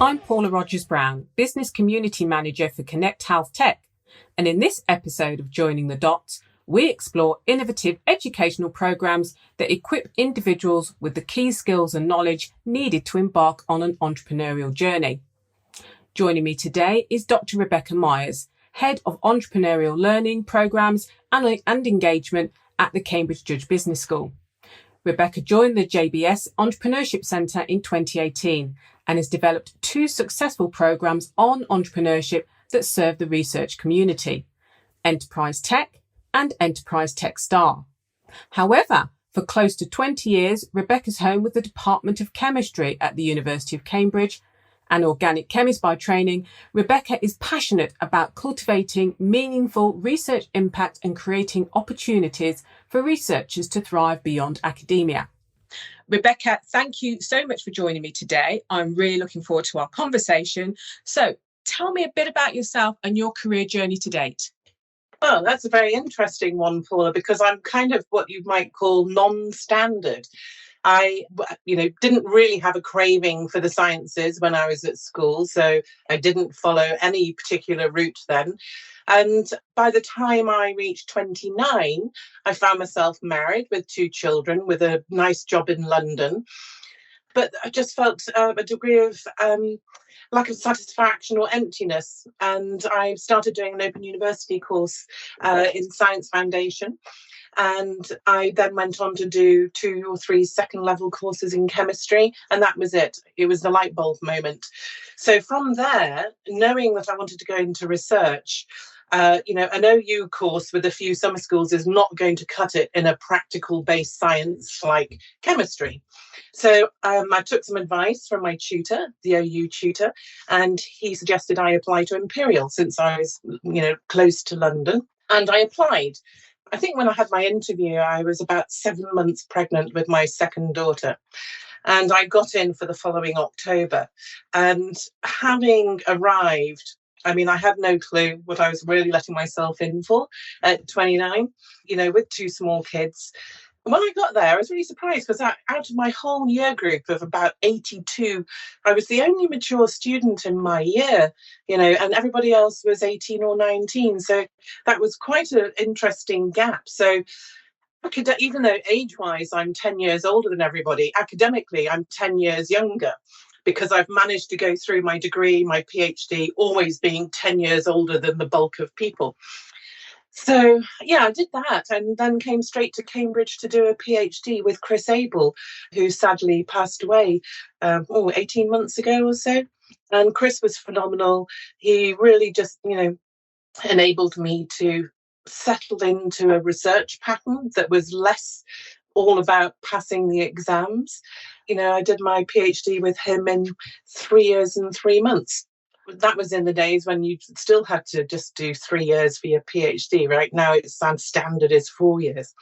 I'm Paula Rogers-Brown, Business Community Manager for Connect Health Tech, and in this episode of Joining the Dots, we explore innovative educational programs that equip individuals with the key skills and knowledge needed to embark on an entrepreneurial journey. Joining me today is Dr. Rebecca Myers, Head of Entrepreneurial Learning Programs and Engagement at the Cambridge Judge Business School. Rebecca joined the JBS Entrepreneurship Centre in 2018 and has developed two successful programs on entrepreneurship that serve the research community, EnterpriseTECH and EnterpriseTECH STAR. However, for close to 20 years, Rebecca's home with the Department of Chemistry at the University of Cambridge. An organic chemist by training, Rebecca is passionate about cultivating meaningful research impact and creating opportunities for researchers to thrive beyond academia. Rebecca, thank you so much for joining me today. I'm really looking forward to our conversation. So tell me a bit about yourself and your career journey to date. Well, that's a very interesting one, Paula, because I'm kind of what you might call non-standard. I, didn't really have a craving for the sciences when I was at school, so I didn't follow any particular route then. And by the time I reached 29, I found myself married with two children with a nice job in London. But I just felt a degree of lack of satisfaction or emptiness. And I started doing an Open University course in Science Foundation. And I then went on to do 2 or 3 second level courses in chemistry. And that was it. It was the light bulb moment. So from there, knowing that I wanted to go into research, an OU course with a few summer schools is not going to cut it in a practical based science like chemistry. So I took some advice from my tutor, the OU tutor, and he suggested I apply to Imperial since I was, close to London. And I applied. I think when I had my interview, I was about 7 months pregnant with my second daughter. And I got in for the following October. And having arrived, I had no clue what I was really letting myself in for at 29, with 2 small kids. When I got there, I was really surprised because out of my whole year group of about 82, I was the only mature student in my year, and everybody else was 18 or 19. So that was quite an interesting gap. So even though age-wise I'm 10 years older than everybody, academically I'm 10 years younger because I've managed to go through my degree, my PhD, always being 10 years older than the bulk of people. So, I did that and then came straight to Cambridge to do a PhD with Chris Abel, who sadly passed away 18 months ago or so. And Chris was phenomenal. He really just, enabled me to settle into a research pattern that was less all about passing the exams. I did my PhD with him in 3 years and 3 months. That was in the days when you still had to just do 3 years for your PhD. Right now, it's standard is 4 years.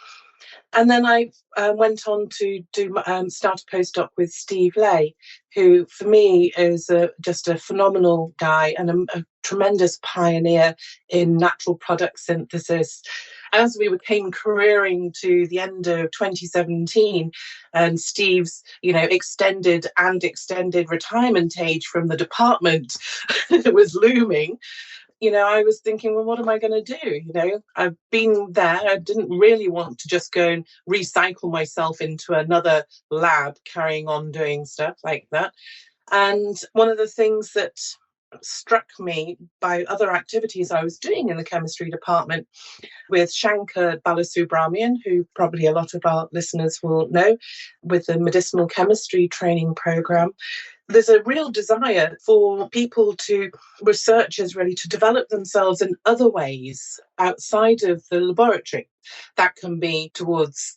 And then I went on to start a postdoc with Steve Lay, who for me is just a phenomenal guy and a tremendous pioneer in natural product synthesis. As we came careering to the end of 2017 and Steve's, extended retirement age from the department was looming, I was thinking, well, what am I going to do? I've been there. I didn't really want to just go and recycle myself into another lab, carrying on doing stuff like that. And one of the things that struck me by other activities I was doing in the chemistry department with Shankar Balasubramanian, who probably a lot of our listeners will know, with the medicinal chemistry training program, there's a real desire for researchers really to develop themselves in other ways outside of the laboratory. That can be towards,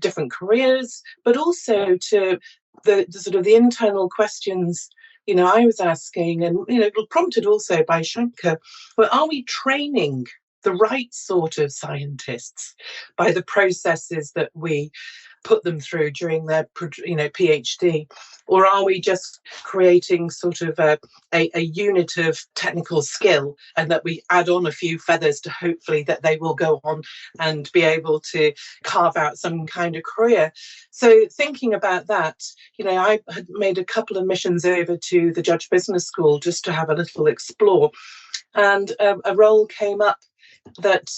different careers, but also to the sort of the internal questions, I was asking, and, prompted also by Shankar, well, are we training the right sort of scientists by the processes that we put them through during their PhD? Or are we just creating sort of a unit of technical skill, and that we add on a few feathers to hopefully that they will go on and be able to carve out some kind of career? So thinking about that, I had made a couple of missions over to the Judge Business School just to have a little explore. And a role came up that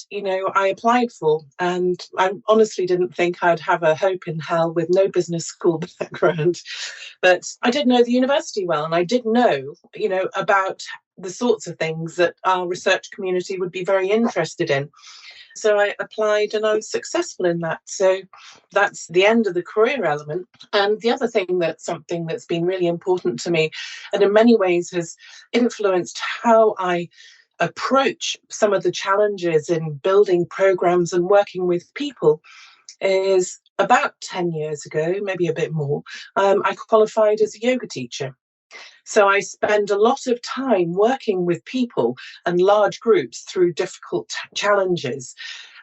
I applied for, and I honestly didn't think I'd have a hope in hell with no business school background. But I did know the university well, and I did know about the sorts of things that our research community would be very interested in. So I applied and I was successful in that. So that's the end of the career element. And the other thing something that's been really important to me, and in many ways has influenced how I approach some of the challenges in building programs and working with people, is about 10 years ago, maybe a bit more, I qualified as a yoga teacher. So I spend a lot of time working with people and large groups through difficult challenges.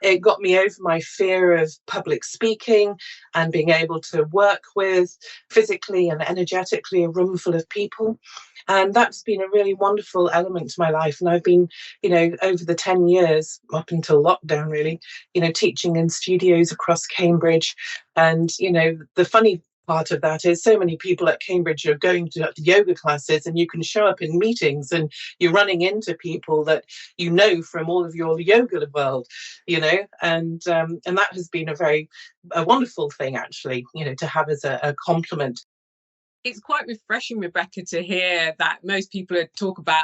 It got me over my fear of public speaking and being able to work with physically and energetically a room full of people. And that's been a really wonderful element to my life. And I've been, over the 10 years, up until lockdown, really, teaching in studios across Cambridge. And, the funny part of that is so many people at Cambridge are going to yoga classes, and you can show up in meetings and you're running into people that from all of your yoga world, and that has been a wonderful thing, actually, to have as a compliment. It's quite refreshing, Rebecca, to hear that most people talk about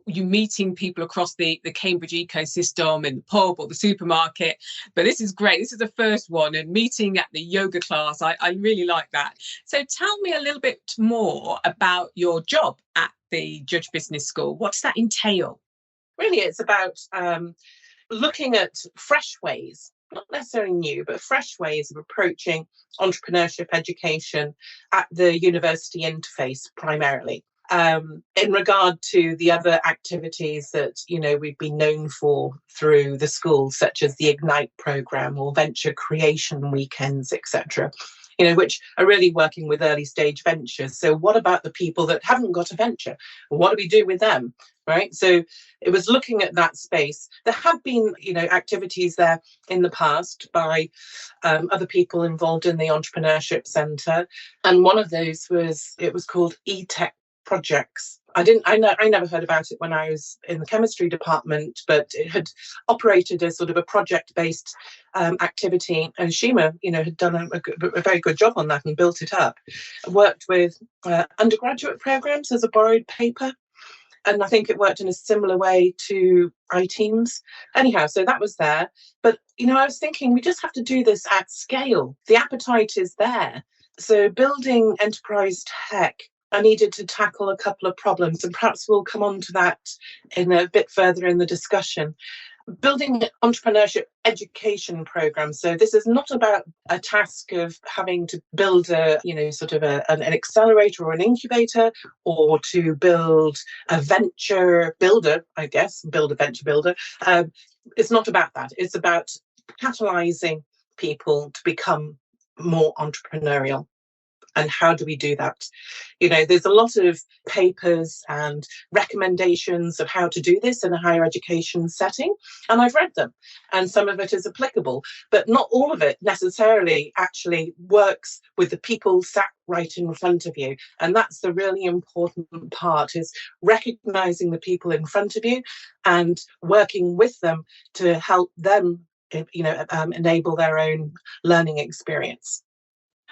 you meeting people across the Cambridge ecosystem in the pub or the supermarket. But this is great. This is the first one, and meeting at the yoga class. I really like that. So tell me a little bit more about your job at the Judge Business School. What does that entail? Really, it's about looking at fresh ways, not necessarily new, but fresh ways of approaching entrepreneurship education at the university interface primarily. In regard to the other activities that, we've been known for through the school, such as the Ignite programme or venture creation weekends, etc., which are really working with early stage ventures. So what about the people that haven't got a venture? What do we do with them? Right. So it was looking at that space. There have been, activities there in the past by other people involved in the Entrepreneurship Centre. And one of those was called eTech projects. I never heard about it when I was in the chemistry department, but it had operated as sort of a project-based activity, and Shima, had done a very good job on that and built it up. Worked with undergraduate programs as a borrowed paper, and I think it worked in a similar way to iTeams. Anyhow, so that was there. But, I was thinking we just have to do this at scale. The appetite is there. So building enterprise tech, I needed to tackle a couple of problems, and perhaps we'll come on to that in a bit further in the discussion. Building entrepreneurship education programs. So this is not about a task of having to build an accelerator or an incubator, or to build a venture builder, build a venture builder. It's not about that. It's about catalyzing people to become more entrepreneurial. And how do we do that? There's a lot of papers and recommendations of how to do this in a higher education setting, and I've read them, and some of it is applicable, but not all of it necessarily actually works with the people sat right in front of you. And that's the really important part, is recognizing the people in front of you and working with them to help them, enable their own learning experience.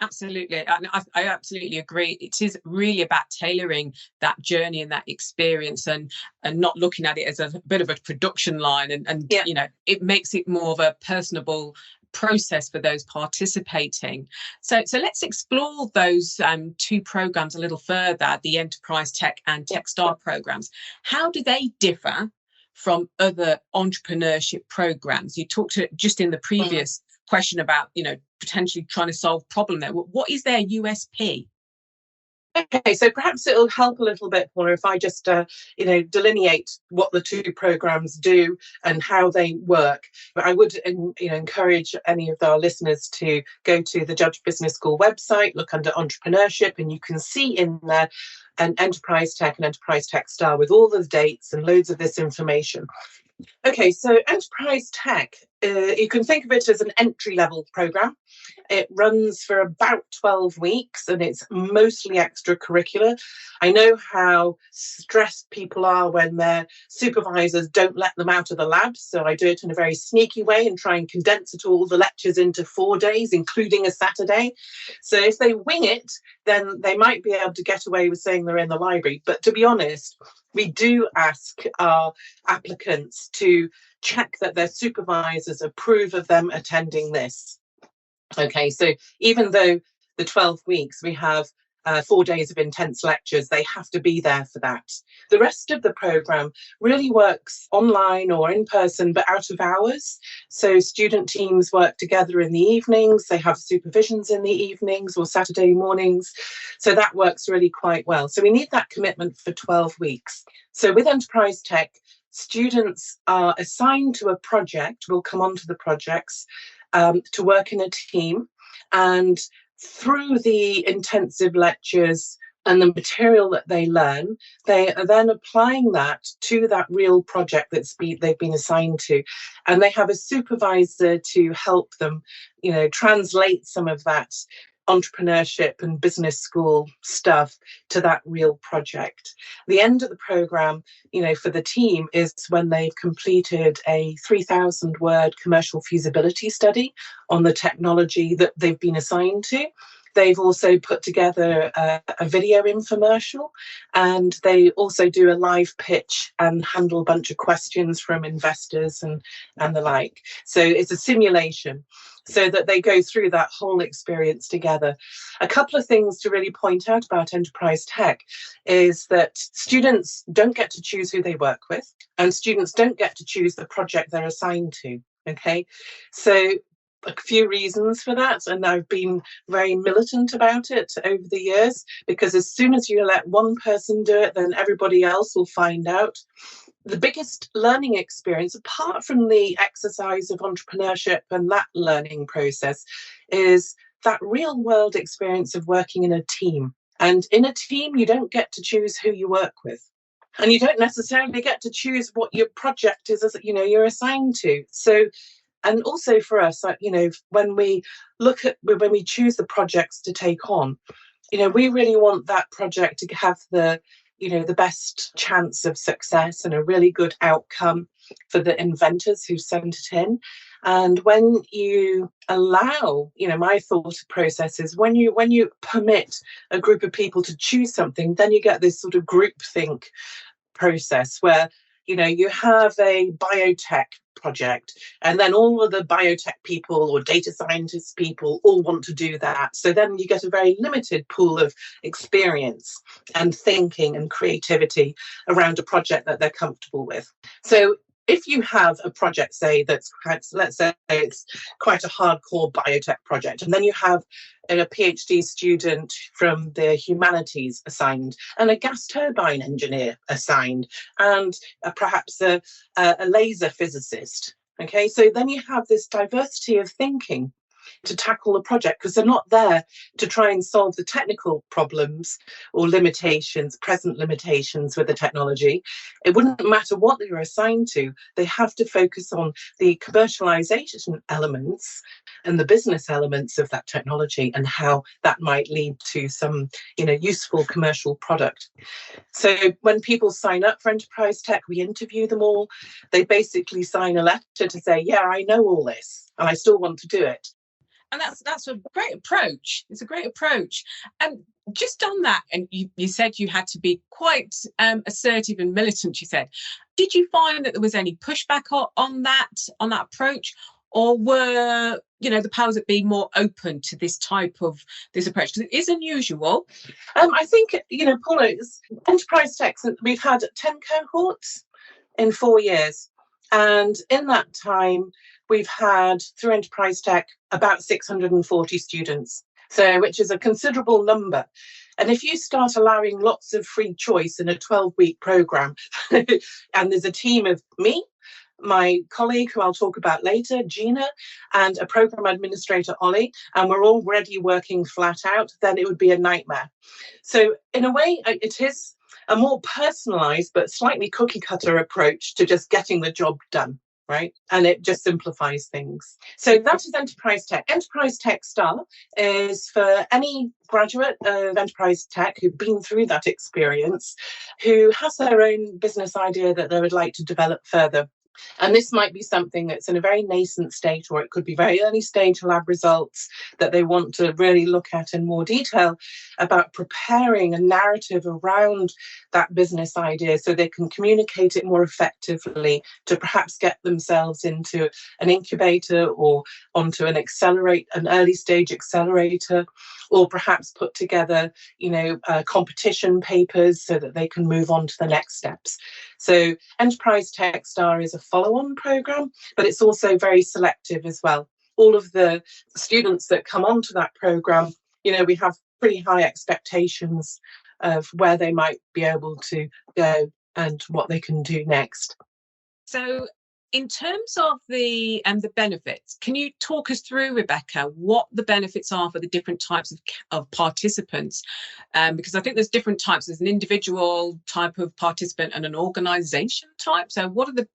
Absolutely. I absolutely agree. It is really about tailoring that journey and that experience, and not looking at it as a bit of a production line. And it makes it more of a personable process for those participating. So let's explore those two programs a little further, the EnterpriseTECH and TechStar programs. How do they differ from other entrepreneurship programs? You talked to just in the previous question about, potentially trying to solve problem there. What is their USP? Okay, so perhaps it'll help a little bit more if I just, delineate what the two programs do and how they work. But I would, encourage any of our listeners to go to the Judge Business School website, look under entrepreneurship, and you can see in there an EnterpriseTECH and EnterpriseTECH STAR with all the dates and loads of this information. Okay, so EnterpriseTECH, you can think of it as an entry-level program. It runs for about 12 weeks and it's mostly extracurricular. I know how stressed people are when their supervisors don't let them out of the lab. So I do it in a very sneaky way and try and condense it all the lectures into 4 days, including a Saturday. So if they wing it, then they might be able to get away with saying they're in the library. But to be honest, we do ask our applicants to check that their supervisors approve of them attending this. Okay, so even though the 12 weeks we have 4 days of intense lectures, they have to be there for that. The rest of the programme really works online or in person, but out of hours. So student teams work together in the evenings, they have supervisions in the evenings or Saturday mornings. So that works really quite well. So we need that commitment for 12 weeks. So with EnterpriseTECH, students are assigned to a project, we'll come on to the projects, to work in a team, and through the intensive lectures and the material that they learn, they are then applying that to that real project they've been assigned to, and they have a supervisor to help them, translate some of that entrepreneurship and business school stuff to that real project. The end of the program, for the team is when they've completed a 3,000 word commercial feasibility study on the technology that they've been assigned to. They've also put together a video infomercial, and they also do a live pitch and handle a bunch of questions from investors and the like. So it's a simulation so that they go through that whole experience together. A couple of things to really point out about EnterpriseTECH is that students don't get to choose who they work with, and students don't get to choose the project they're assigned to. Okay, so a few reasons for that, and I've been very militant about it over the years, because as soon as you let one person do it, then everybody else will find out. The biggest learning experience, apart from the exercise of entrepreneurship and that learning process, is that real world experience of working in a team. And in a team, you don't get to choose who you work with. And you don't necessarily get to choose what your project is, you're assigned to. So, and also for us, when we choose the projects to take on, we really want that project to have the best chance of success and a really good outcome for the inventors who sent it in. And when you allow, my thought process is when you permit a group of people to choose something, then you get this sort of groupthink process where you have a biotech project, and then all of the biotech people or data scientist people all want to do that. So then you get a very limited pool of experience and thinking and creativity around a project that they're comfortable with. So if you have a project, say, let's say it's quite a hardcore biotech project, and then you have a PhD student from the humanities assigned, and a gas turbine engineer assigned, and perhaps a laser physicist. Okay, so then you have this diversity of thinking to tackle the project, because they're not there to try and solve the technical problems or present limitations with the technology. It wouldn't matter what they were assigned to. They have to focus on the commercialization elements and the business elements of that technology and how that might lead to some, useful commercial product. So when people sign up for EnterpriseTECH, we interview them all. They basically sign a letter to say, yeah, I know all this and I still want to do it. And that's a great approach. It's a great approach. And just on that, and you said you had to be quite assertive and militant, you said. Did you find that there was any pushback on that approach? Or were, the powers that be more open to this approach? Because it is unusual. I think, Paula, EnterpriseTECH, we've had 10 cohorts in 4 years. And in that time, we've had, through EnterpriseTECH, about 640 students, which is a considerable number. And if you start allowing lots of free choice in a 12-week program, and there's a team of me, my colleague, who I'll talk about later, Gina, and a program administrator, Ollie, and we're already working flat out, then it would be a nightmare. So in a way, it is a more personalized but slightly cookie cutter approach to just getting the job done. Right. And it just simplifies things. So that is Enterprise Tech. Enterprise Tech STAR is for any graduate of Enterprise Tech who've been through that experience, who has their own business idea that they would like to develop further. And this might be something that's in a very nascent state, or it could be very early stage lab results that they want to really look at in more detail about preparing a narrative around that business idea so they can communicate it more effectively to perhaps get themselves into an incubator or onto an early stage accelerator, or perhaps put together, competition papers so that they can move on to the next steps. So Enterprise Tech STAR is a follow-on program, but it's also very selective as well. All of the students that come onto that program, we have pretty high expectations of where they might be able to go and what they can do next. So in terms of the benefits, can you talk us through, Rebecca, what the benefits are for the different types of participants? Because I think there's different types. There's an individual type of participant and an organisation type. So what are the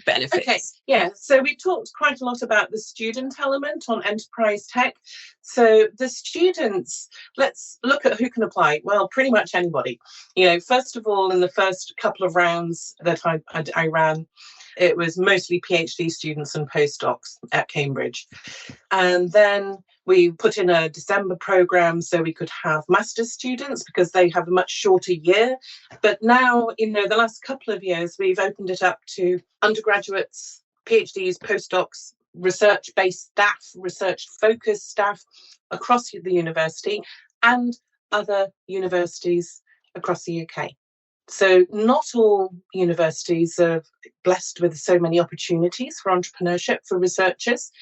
benefits? Okay, yeah. So we talked quite a lot about the student element on Enterprise Tech. So the students, let's look at who can apply. Well, pretty much anybody. First of all, in the first couple of rounds that I ran, it was mostly PhD students and postdocs at Cambridge. And then we put in a December program so we could have master's students because they have a much shorter year. But now, the last couple of years, we've opened it up to undergraduates, PhDs, postdocs, research-based staff, research-focused staff across the university and other universities across the UK. So not all universities are blessed with so many opportunities for entrepreneurship for researchers,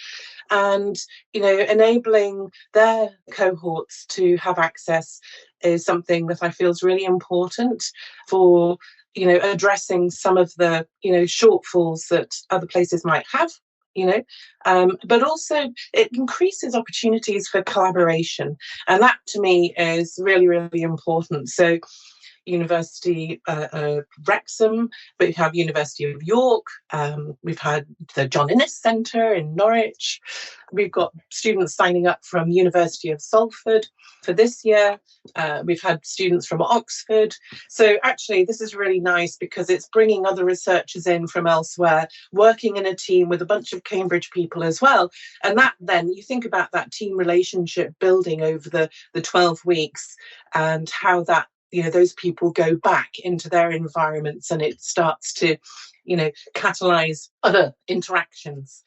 and enabling their cohorts to have access is something that I feel is really important for addressing some of the shortfalls that other places might have. But also it increases opportunities for collaboration, and that to me is really, really important. So University Wrexham, but we have University of York, we've had the John Innes Centre in Norwich, we've got students signing up from University of Salford for this year, we've had students from Oxford. So actually this is really nice because it's bringing other researchers in from elsewhere, working in a team with a bunch of Cambridge people as well. And that then, you think about that team relationship building over the 12 weeks and how that those people go back into their environments and it starts to, catalyze other interactions.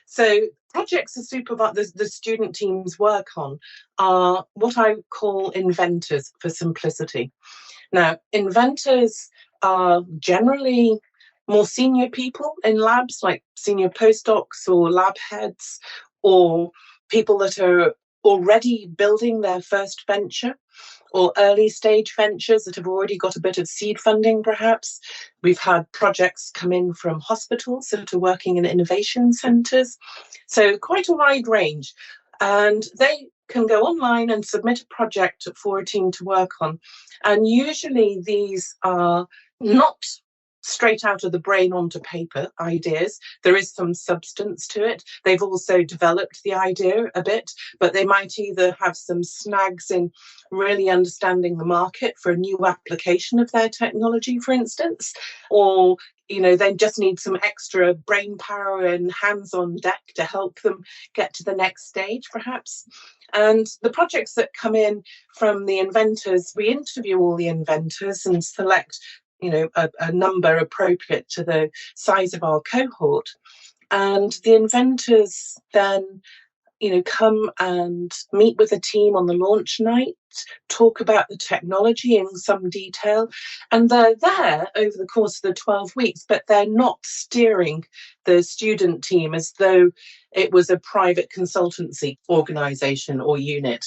So projects the student teams work on are what I call inventors for simplicity. Now, inventors are generally more senior people in labs, like senior postdocs or lab heads, or people that are already building their first venture, or early stage ventures that have already got a bit of seed funding, perhaps. We've had projects come in from hospitals that are working in innovation centres. So quite a wide range. And they can go online and submit a project for a team to work on. And usually these are not straight out of the brain onto paper ideas. There is some substance to it. They've also developed the idea a bit, but they might either have some snags in really understanding the market for a new application of their technology, for instance, or they just need some extra brain power and hands on deck to help them get to the next stage, perhaps. And the projects that come in from the inventors, we interview all the inventors and select a number appropriate to the size of our cohort. And the inventors then, come and meet with the team on the launch night, talk about the technology in some detail. And they're there over the course of the 12 weeks, but they're not steering the student team as though it was a private consultancy organisation or unit.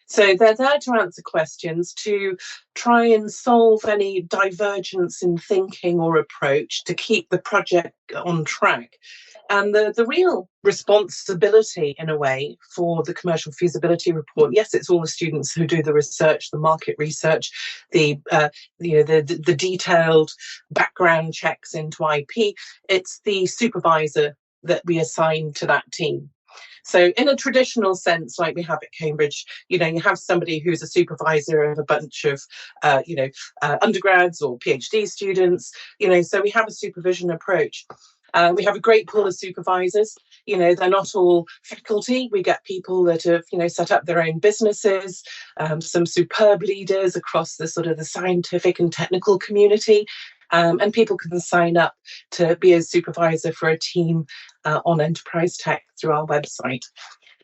So they're there to answer questions, to try and solve any divergence in thinking or approach, to keep the project on track. And the real responsibility, in a way, for the commercial feasibility report, yes, it's all the students who do the research, the market research, the the detailed background checks into IP. It's the supervisor that we assign to that team. So in a traditional sense, like we have at Cambridge, you have somebody who's a supervisor of a bunch of, undergrads or PhD students, so we have a supervision approach. We have a great pool of supervisors. They're not all faculty. We get people that have, set up their own businesses, some superb leaders across the sort of the scientific and technical community. And people can sign up to be a supervisor for a team on EnterpriseTECH through our website.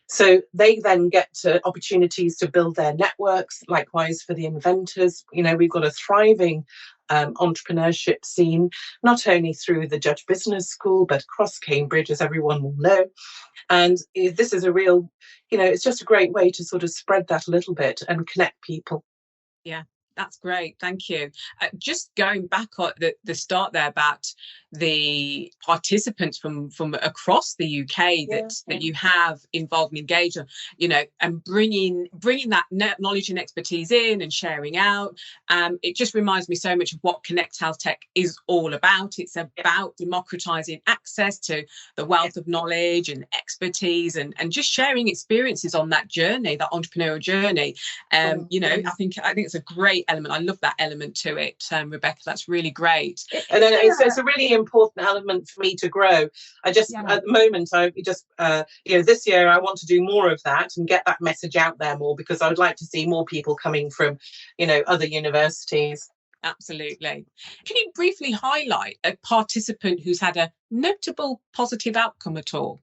So they then get opportunities to build their networks. Likewise for the inventors, we've got a thriving entrepreneurship scene, not only through the Judge Business School, but across Cambridge, as everyone will know. And this is a real, it's just a great way to sort of spread that a little bit and connect people. Yeah. That's great. Thank you. Just going back on the start there about the participants from across the UK that you have involved and engaged, and bringing that knowledge and expertise in and sharing out. It just reminds me so much of what Connect Health Tech is all about. It's about democratizing access to the wealth of knowledge and expertise and just sharing experiences on that journey, that entrepreneurial journey. I think it's a great element. I love that element to it, Rebecca. That's really great. And then it's a really important element for me to grow. At the moment, this year I want to do more of that and get that message out there more, because I would like to see more people coming from, other universities. Absolutely. Can you briefly highlight a participant who's had a notable positive outcome at all?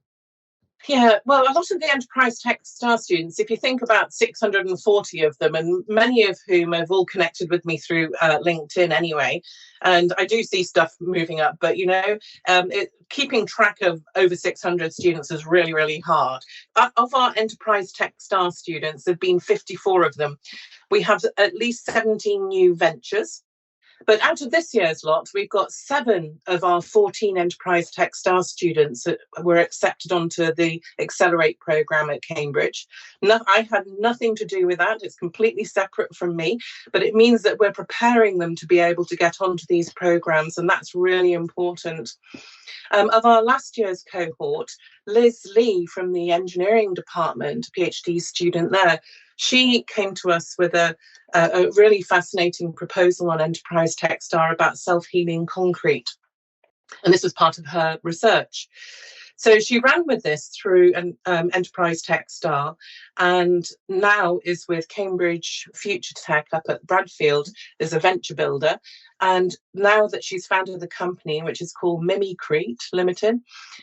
Yeah, well, a lot of the EnterpriseTECH STAR students, if you think about 640 of them, and many of whom have all connected with me through LinkedIn anyway, and I do see stuff moving up, but, keeping track of over 600 students is really, really hard. Of our EnterpriseTECH STAR students, there have been 54 of them. We have at least 17 new ventures. But out of this year's lot, we've got 7 of our 14 EnterpriseTECH STAR students that were accepted onto the Accelerate programme at Cambridge. I had nothing to do with that. It's completely separate from me, but it means that we're preparing them to be able to get onto these programmes, and that's really important. Of our last year's cohort, Liz Lee from the engineering department, a PhD student there, she came to us with a really fascinating proposal on EnterpriseTECH STAR about self-healing concrete. And this was part of her research. So she ran with this through an EnterpriseTECH STAR, and now is with Cambridge Future Tech up at Bradfield as a venture builder. And now that she's founded the company, which is called Mimicrete Limited,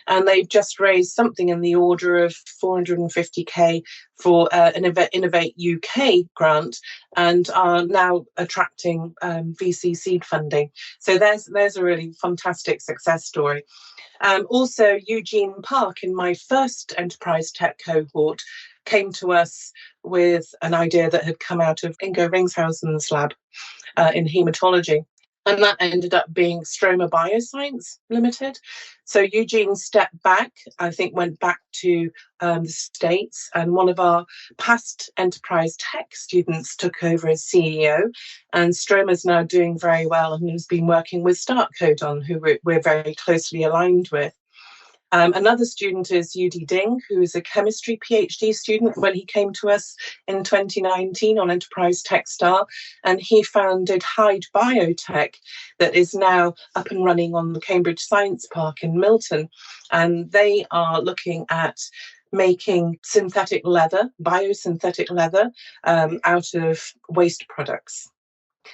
and they've just raised something in the order of 450k for an Innovate UK grant, and are now attracting VC seed funding. So there's a really fantastic success story. Also, Eugene Park, in my first EnterpriseTECH cohort, came to us with an idea that had come out of Ingo Ringshausen's lab in haematology. And that ended up being Stroma Bioscience Limited. So Eugene stepped back, I think went back to the States, and one of our past EnterpriseTECH students took over as CEO. And Stroma's now doing very well and has been working with StartCode, who we're very closely aligned with. Another student is Yudi Ding, who is a chemistry PhD student when he came to us in 2019 on EnterpriseTECH STAR, and he founded Hyde Biotech that is now up and running on the Cambridge Science Park in Milton, and they are looking at making synthetic leather, biosynthetic leather, out of waste products.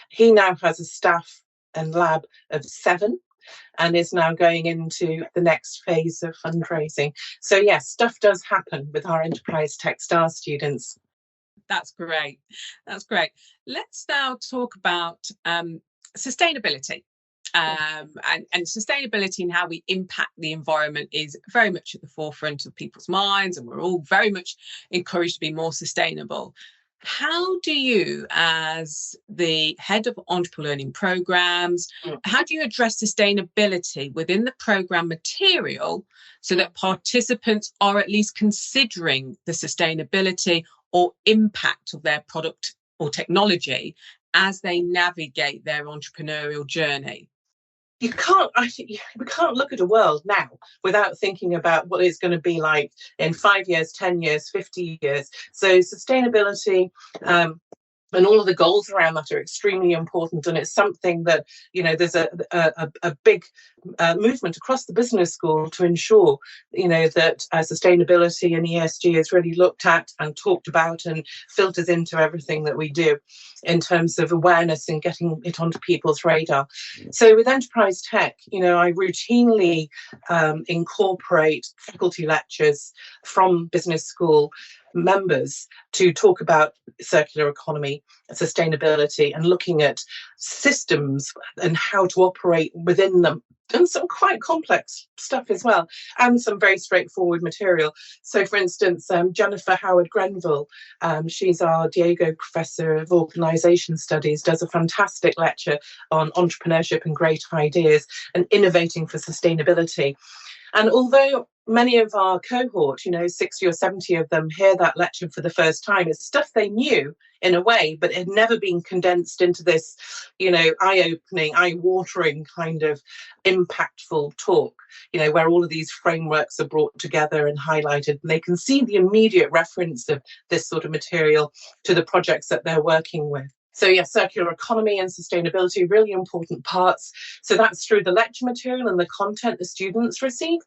He now has a staff and lab of 7, and is now going into the next phase of fundraising. So yes, stuff does happen with our EnterpriseTECH STAR students. That's great. That's great. Let's now talk about sustainability. And sustainability and how we impact the environment is very much at the forefront of people's minds, and we're all very much encouraged to be more sustainable. How do you, as the head of entrepreneur learning programs, how do you address sustainability within the program material so that participants are at least considering the sustainability or impact of their product or technology as they navigate their entrepreneurial journey? We can't look at a world now without thinking about what it's going to be like in 5 years, 10 years, 50 years. So sustainability, and all of the goals around that are extremely important, and it's something that there's a big movement across the business school to ensure that sustainability and ESG is really looked at and talked about and filters into everything that we do in terms of awareness and getting it onto people's radar. So with Enterprise Tech, I routinely incorporate faculty lectures from business school members to talk about circular economy, sustainability, and looking at systems and how to operate within them, and some quite complex stuff as well, and some very straightforward material. So for instance, Jennifer Howard Grenville, she's our Diego Professor of Organisation Studies, does a fantastic lecture on entrepreneurship and great ideas and innovating for sustainability. And although many of our cohort, 60 or 70 of them, hear that lecture for the first time, it's stuff they knew in a way, but it had never been condensed into this, eye-opening, eye-watering kind of impactful talk, where all of these frameworks are brought together and highlighted, and they can see the immediate reference of this sort of material to the projects that they're working with. So yes, circular economy and sustainability, really important parts. So that's through the lecture material and the content the students receive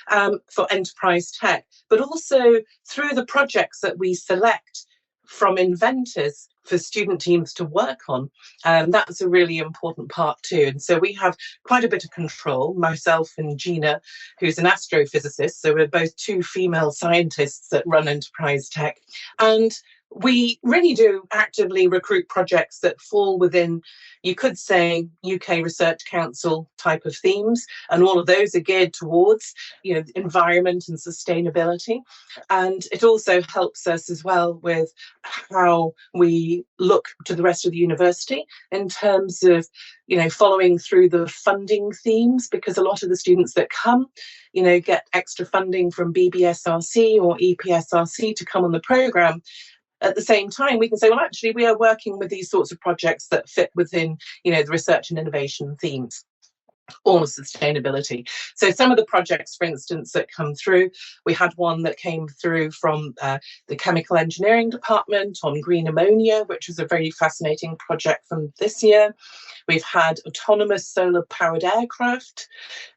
for Enterprise Tech, but also through the projects that we select from inventors for student teams to work on. That's a really important part too. And so we have quite a bit of control, myself and Gina, who's an astrophysicist. So we're both two female scientists that run Enterprise Tech. And we really do actively recruit projects that fall within, you could say, UK Research Council type of themes, and all of those are geared towards, environment and sustainability. And it also helps us as well with how we look to the rest of the university in terms of, following through the funding themes, because a lot of the students that come, get extra funding from BBSRC or EPSRC to come on the programme. At the same time, we can say, well, actually, we are working with these sorts of projects that fit within, the research and innovation themes or sustainability. So some of the projects, for instance, that come through, we had one that came through from the chemical engineering department on green ammonia, which was a very fascinating project from this year. We've had autonomous solar powered aircraft.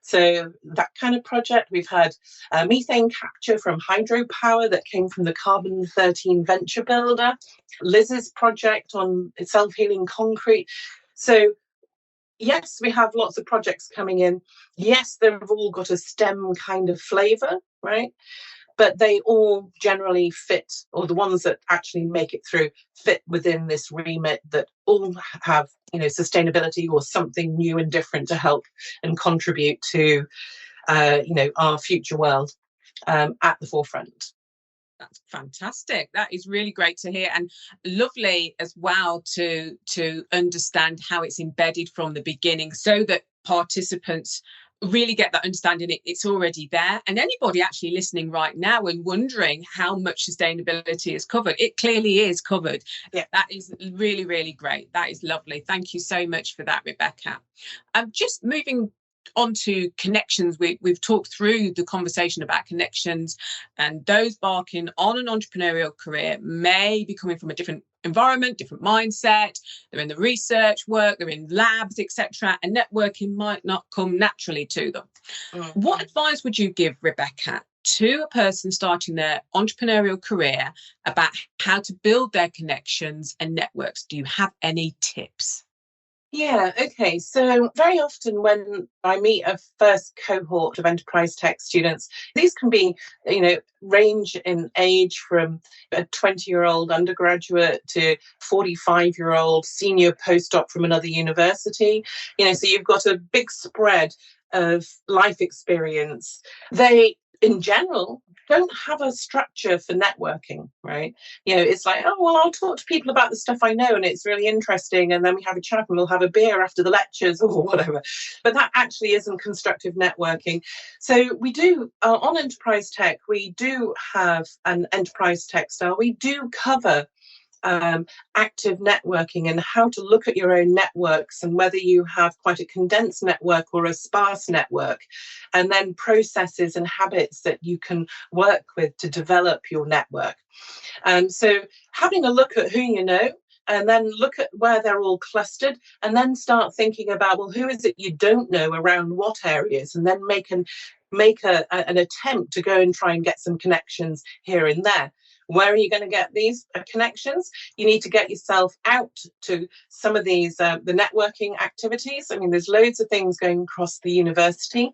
So that kind of project. We've had methane capture from hydropower that came from the Carbon 13 Venture Builder, Liz's project on self-healing concrete. So yes, we have lots of projects coming in. Yes, they've all got a STEM kind of flavour, right? But they all generally fit, or the ones that actually make it through, fit within this remit that all have, sustainability or something new and different to help and contribute to, our future world at the forefront. That's fantastic. That is really great to hear, and lovely as well to understand how it's embedded from the beginning, so that participants really get that understanding. It's already there, and anybody actually listening right now and wondering how much sustainability is covered, it clearly is covered. Yeah, that is really, really great. That is lovely. Thank you so much for that, Rebecca. Just moving onto connections, we've talked through the conversation about connections, and those embarking on an entrepreneurial career may be coming from a different environment, different mindset. They're in the research work, they're in labs, etc., and networking might not come naturally to them. What advice would you give, Rebecca, to a person starting their entrepreneurial career about how to build their connections and networks? Do you have any tips? Yeah, okay. So very often when I meet a first cohort of Enterprise Tech students, these can be, range in age from a 20-year-old undergraduate to 45-year-old senior postdoc from another university. So you've got a big spread of life experience. They, in general, don't have a structure for networking, right? It's like, oh, well, I'll talk to people about the stuff I know and it's really interesting. And then we have a chat and we'll have a beer after the lectures or whatever. But that actually isn't constructive networking. So we do, on Enterprise Tech, we do have an Enterprise Tech STAR. We do cover active networking and how to look at your own networks and whether you have quite a condensed network or a sparse network, and then processes and habits that you can work with to develop your network. So having a look at who you know, and then look at where they're all clustered, and then start thinking about, well, who is it you don't know around what areas, and then make an attempt to go and try and get some connections here and there. Where are you going to get these connections? You need to get yourself out to some of these, the networking activities. I mean, there's loads of things going across the university.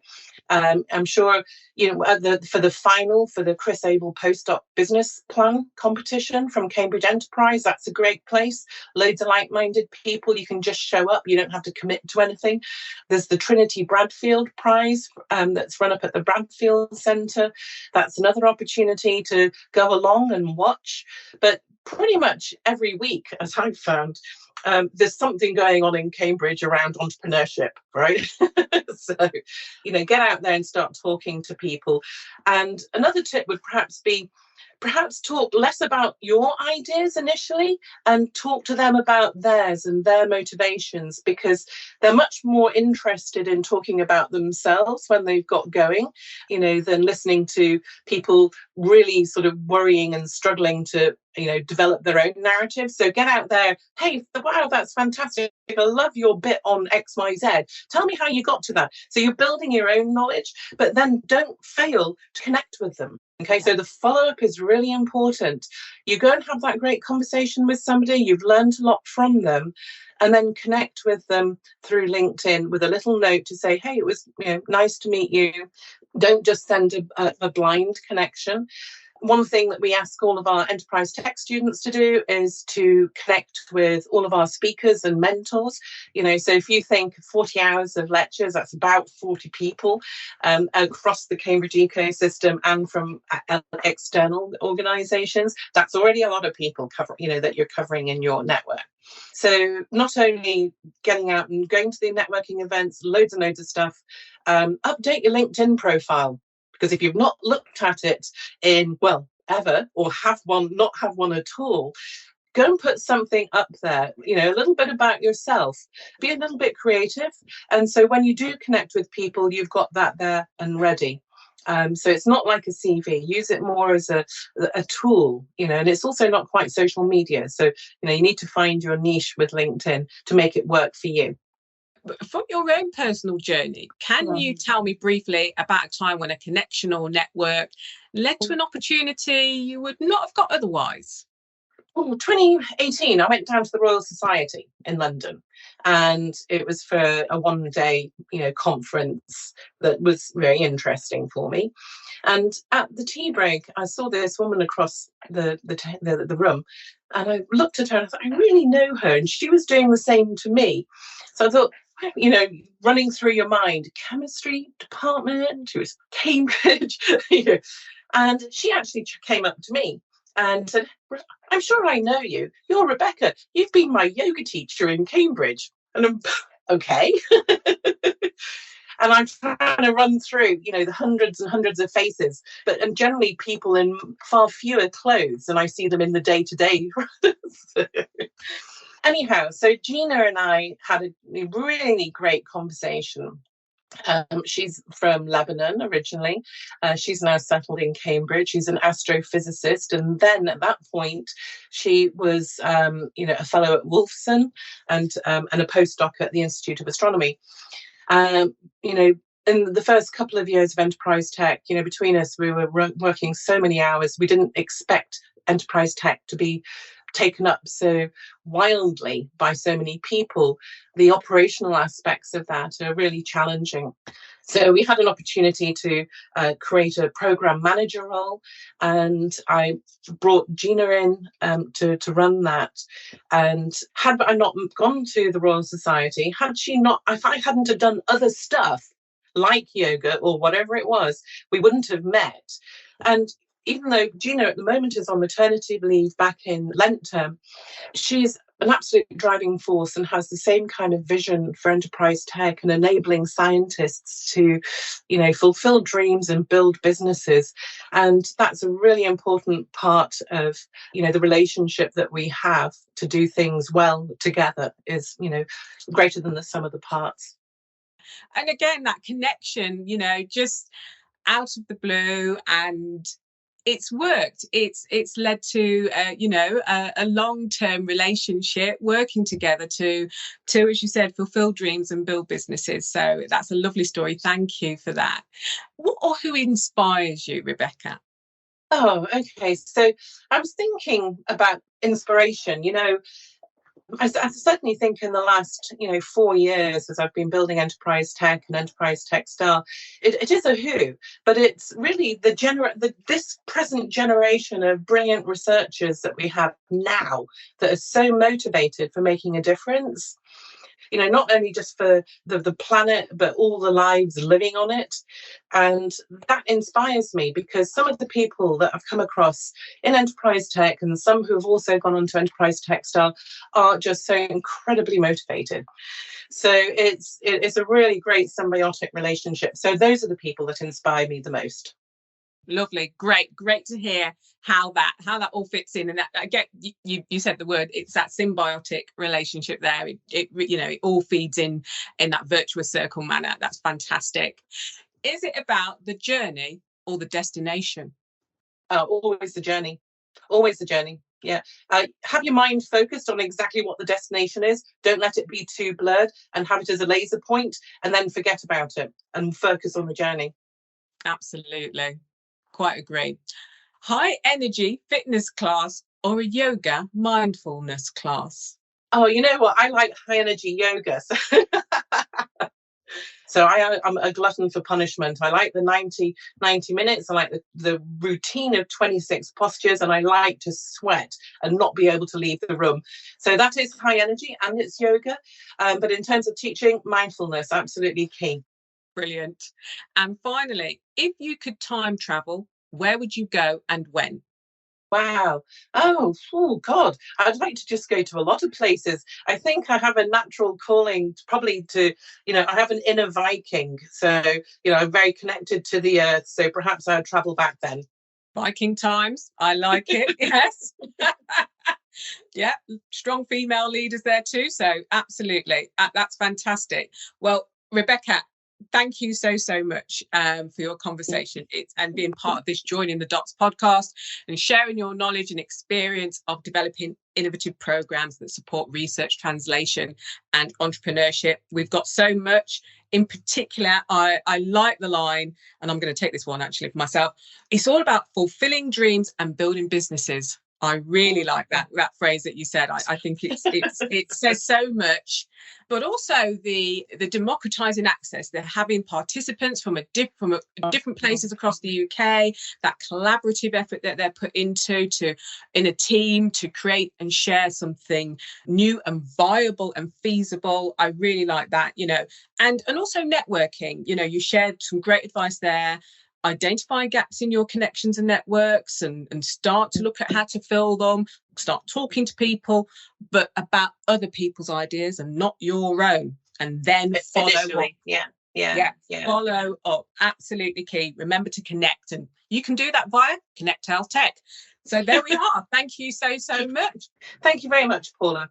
I'm sure, for the Chris Abel postdoc business plan competition from Cambridge Enterprise, that's a great place. Loads of like-minded people. You can just show up. You don't have to commit to anything. There's the Trinity Bradfield Prize that's run up at the Bradfield Centre. That's another opportunity to go along and watch. But pretty much every week, as I've found, there's something going on in Cambridge around entrepreneurship, right? So, get out there and start talking to people. And another tip would perhaps be, talk less about your ideas initially and talk to them about theirs and their motivations, because they're much more interested in talking about themselves when they've got going, than listening to people really sort of worrying and struggling to develop their own narrative. So get out there. Hey, wow, that's fantastic. I love your bit on XYZ. Tell me how you got to that. So you're building your own knowledge, but then don't fail to connect with them. Okay, so the follow-up is really important. You go and have that great conversation with somebody, you've learned a lot from them, and then connect with them through LinkedIn with a little note to say, hey, it was nice to meet you. Don't just send a blind connection. One thing that we ask all of our Enterprise Tech students to do is to connect with all of our speakers and mentors. So if you think 40 hours of lectures, that's about 40 people across the Cambridge ecosystem and from external organizations. That's already a lot of people that you're covering in your network. So not only getting out and going to the networking events, loads and loads of stuff, update your LinkedIn profile. Because if you've not looked at it in, ever, or not have one at all, go and put something up there, a little bit about yourself. Be a little bit creative. And so when you do connect with people, you've got that there and ready. So it's not like a CV. Use it more as a tool, and it's also not quite social media. So, you need to find your niche with LinkedIn to make it work for you. From your own personal journey, can you tell me briefly about a time when a connection or network led to an opportunity you would not have got otherwise? 2018, I went down to the Royal Society in London, and it was for a one-day, conference that was very interesting for me. And at the tea break, I saw this woman across the room, and I looked at her and I thought, I really know her, and she was doing the same to me. So I thought, running through your mind, chemistry department, she was Cambridge, and she actually came up to me and said, I'm sure I know you. You're Rebecca. You've been my yoga teacher in Cambridge. And I'm, okay. And I'm trying to run through, the hundreds and hundreds of faces, and generally people in far fewer clothes than I see them in the day-to-day. Anyhow, so Gina and I had a really great conversation. She's from Lebanon originally. She's now settled in Cambridge. She's an astrophysicist. And then at that point, she was, a fellow at Wolfson and a postdoc at the Institute of Astronomy. In the first couple of years of Enterprise Tech, between us, we were working so many hours. We didn't expect Enterprise Tech to be taken up so wildly by so many people. The operational aspects of that are really challenging. So we had an opportunity to create a program manager role, and I brought Gina in to run that. And had I not gone to the Royal Society, if I hadn't have done other stuff like yoga or whatever it was, we wouldn't have met. And even though Gina at the moment is on maternity leave back in Lent term, she's an absolute driving force and has the same kind of vision for enterprise tech and enabling scientists to, fulfill dreams and build businesses. And that's a really important part of, the relationship that we have to do things well together is, greater than the sum of the parts. And again, that connection, just out of the blue, and it's worked. It's led to a long-term relationship, working together to as you said, fulfill dreams and build businesses. So that's a lovely story. Thank you for that. What or who inspires you, Rebecca? Oh, okay. So I was thinking about inspiration. I certainly think in the last, 4 years, as I've been building EnterpriseTECH and EnterpriseTECH STAR, it is a who, but it's really this present generation of brilliant researchers that we have now that are so motivated for making a difference. Not only just for the planet, but all the lives living on it. And that inspires me because some of the people that I've come across in EnterpriseTECH and some who have also gone on to EnterpriseTECH STAR are just so incredibly motivated. So it's a really great symbiotic relationship. So those are the people that inspire me the most. Lovely, great to hear how that all fits in. And that, again, you said the word, it's that symbiotic relationship there. It all feeds in that virtuous circle manner. That's fantastic. Is it about the journey or the destination? Always the journey. Always the journey. Yeah. Have your mind focused on exactly what the destination is. Don't let it be too blurred, and have it as a laser point, and then forget about it and focus on the journey. Absolutely. Quite agree. High energy fitness class or a yoga mindfulness class? Oh, you know what? I like high energy yoga. So I'm a glutton for punishment. I like the 90 minutes. I like the routine of 26 postures, and I like to sweat and not be able to leave the room. So that is high energy and it's yoga. But in terms of teaching, mindfulness, absolutely key. Brilliant. And finally, if you could time travel, where would you go and when? Wow. Oh, God. I'd like to just go to a lot of places. I think I have a natural calling probably to, I have an inner Viking. So, I'm very connected to the earth. So perhaps I'd travel back then. Viking times. I like it. Yes. Yeah. Strong female leaders there too. So absolutely. That's fantastic. Well, Rebecca, thank you so much for your conversation and being part of this Joining the Dots podcast and sharing your knowledge and experience of developing innovative programs that support research, translation and entrepreneurship. We've got so much. In particular, I like the line, and I'm going to take this one actually for myself. It's all about fulfilling dreams and building businesses. I really like that phrase that you said. I think it says so much, but also the democratizing access. They're having participants from different places across the UK. That collaborative effort that they're put into in a team to create and share something new and viable and feasible. I really like that. And also networking. You shared some great advice there. Identify gaps in your connections and networks and start to look at how to fill them, start talking to people, but about other people's ideas and not your own. And then follow up. Yeah. Follow up. Absolutely key. Remember to connect. And you can do that via Connect Health Tech. So there we are. Thank you so much. Thank you very much, Paula.